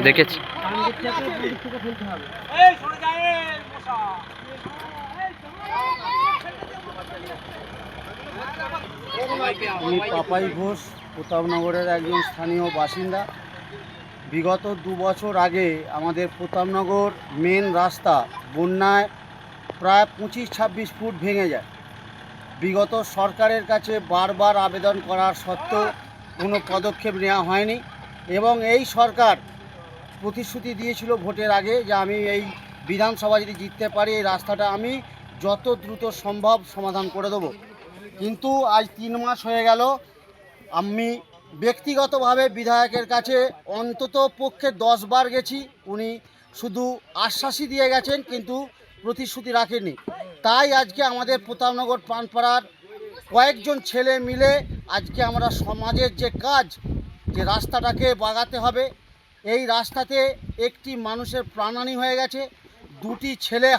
দেখেছি। আমি পাপাই ঘোষ, প্রতাপনগরের একজন স্থানীয় বাসিন্দা। বিগত 2 বছর আগে আমাদের প্রতাপনগর মেন রাস্তা বন্যায় প্রায় 25-26 ফুট ভেঙে যায়। বিগত সরকারের কাছে বারবার আবেদন করার সত্ত্বেও কোনো পদক্ষেপ নেওয়া হয়নি এবং এই সরকার প্রতিশ্রুতি দিয়েছিল ভোটের আগে যে আমি এই বিধানসভা যদি জিততে পারি এই রাস্তাটা আমি যত দ্রুত সম্ভব সমাধান করে দেবো। কিন্তু আজ 3 মাস হয়ে গেল, আমি ব্যক্তিগতভাবে বিধায়কের কাছে অন্তত পক্ষে 10 বার গেছি। উনি শুধু আশ্বাসই দিয়ে গেছেন কিন্তু প্রতিশ্রুতি রাখেননি। তাই আজকে আমাদের প্রতাপনগর পানপাড়ার কয়েকজন ছেলে মিলে আজকে আমরা সমাজের যে কাজ, যে রাস্তাটাকে বাগাতে হবে, এই রাস্তাতে একটি মানুষের প্রাণহানি হয়ে গেছে। 2টি ছেলে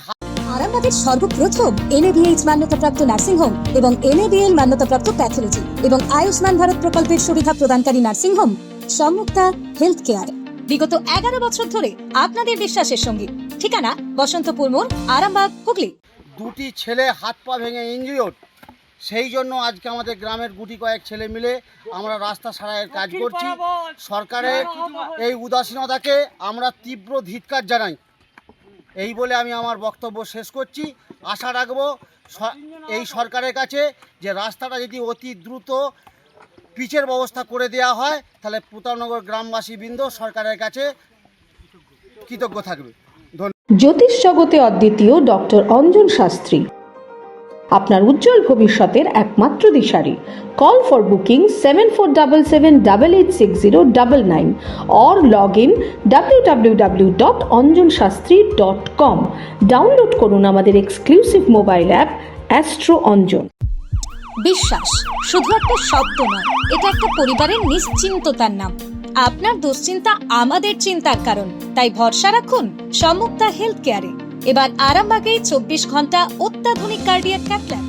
আরামবাগের সর্বপ্রথম NABH মান্যতাপ্রাপ্ত নার্সিংহোম এবং NABL মান্যতাপ্রাপ্ত প্যাথোলজি এবং আয়ুষ্মান ভারত প্রকল্পের সুবিধা প্রদানকারী নার্সিংহোম সম্মুক্তা হেলথ কেয়ার বিগত 11 বছর ধরে আপনাদের বিশ্বাসের সঙ্গী। ঠিকানা বসন্তপুর মোড়, আরামবাগ, হুগলি। 2টি ছেলে হাত পা ভেঙে ইনজিওর্ড। সেই জন্য আজকে আমাদের গ্রামের গুটি কয়েক ছেলে মিলে আমরা রাস্তা সারাইয়ের কাজ করছি। সরকারের এই উদাসীনতাকে আমরা তীব্র ধিক্কার জানাই। এই বলে আমি আমার বক্তব্য শেষ করছি। আশা রাখবো এই সরকারের কাছে যে রাস্তাটা যদি অতি দ্রুত পিচের ব্যবস্থা করে দেওয়া হয় তাহলে প্রতাপনগর গ্রামবাসীবৃন্দ সরকারের কাছে কৃতজ্ঞ থাকবে। জ্যোতিষ জগতে অদ্বিতীয় ডক্টর অঞ্জন শাস্ত্রী আপনার উজ্জ্বল ভবিষ্যতের একমাত্র দিশারি। Call for booking 7477886099 or log in www.anjanshastri.com। Download করুন আমাদের exclusive mobile app Astro Anjan. বিশ্বাস শুধু একটা শব্দ নয়, এটা একটা পরিবারের নিশ্চিন্ততার নাম। আপনার দুশ্চিন্তা আমাদের চিন্তার কারণ, তাই ভরসা রাখুন সম্মুক্তা হেলথ কেয়ারে। এবার আরামবাগে 24 ঘন্টা অত্যাধুনিক কার্ডিয়াক ক্যাথল্যাব।